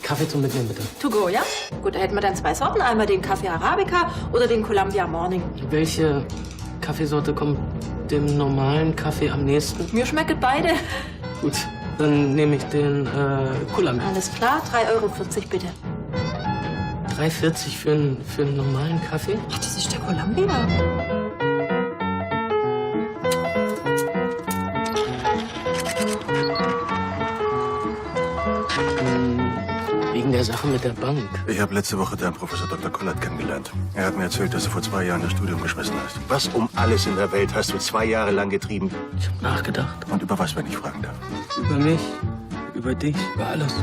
Kaffee zum Mitnehmen, bitte. To go, ja? Gut, da hätten wir dann 2 Sorten. Einmal den Kaffee Arabica oder den Columbia Morning. Welche Kaffeesorte kommt dem normalen Kaffee am nächsten? Mir schmecken beide. Gut, dann nehme ich den Columbia. Alles klar, 3,40 € bitte. 3,40 für einen normalen Kaffee? Ach, das ist der Columbia. Wegen der Sache mit der Bank. Ich habe letzte Woche deinen Professor Dr. Kollert kennengelernt. Er hat mir erzählt, dass du vor 2 Jahren das Studium geschmissen hast. Was um alles in der Welt hast du 2 Jahre lang getrieben? Ich habe nachgedacht. Und über was, wenn ich fragen darf? Über mich, über dich, über alles.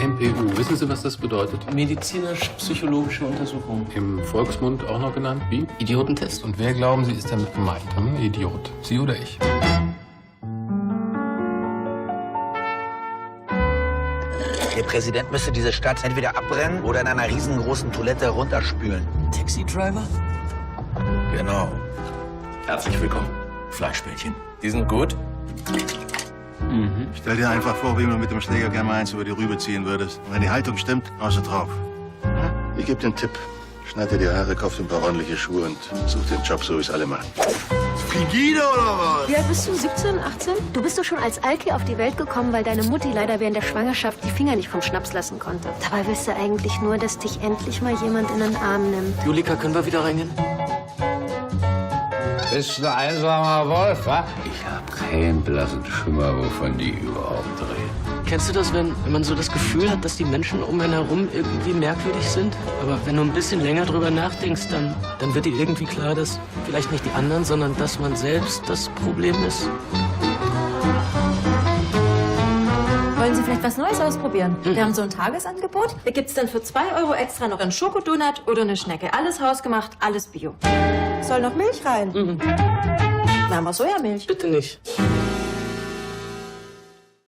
MPU, wissen Sie, was das bedeutet? Medizinisch-psychologische Untersuchung. Im Volksmund auch noch genannt wie? Idiotentest. Und wer glauben Sie, ist damit gemeint? Idiot. Sie oder ich? Der Präsident müsste diese Stadt entweder abbrennen oder in einer riesengroßen Toilette runterspülen. Taxi-Driver? Genau. Herzlich willkommen. Fleischbällchen. Die sind gut? Stell dir einfach vor, wie du mit dem Schläger gerne mal eins über die Rübe ziehen würdest. Und wenn die Haltung stimmt, haust du drauf. Ich gebe dir einen Tipp. Schneid dir die Haare, kauf dir ein paar ordentliche Schuhe und such den Job, so wie es alle machen. Frigide oder was? Wie alt bist du? 17, 18? Du bist doch schon als Alki auf die Welt gekommen, weil deine Mutti leider während der Schwangerschaft die Finger nicht vom Schnaps lassen konnte. Dabei willst du eigentlich nur, dass dich endlich mal jemand in den Arm nimmt. Julika, können wir wieder reingehen? Bist du ein einsamer Wolf, wa? Ich hab keinen blassen Schimmer, wovon die überhaupt reden. Kennst du das, wenn man so das Gefühl hat, dass die Menschen um einen herum irgendwie merkwürdig sind? Aber wenn du ein bisschen länger drüber nachdenkst, dann wird dir irgendwie klar, dass vielleicht nicht die anderen, sondern dass man selbst das Problem ist. Wollen Sie vielleicht was Neues ausprobieren? Wir haben so ein Tagesangebot. Da gibt's dann für 2 € extra noch einen Schokodonut oder eine Schnecke. Alles hausgemacht, alles Bio. Soll noch Milch rein? Wir haben auch Sojamilch. Bitte nicht.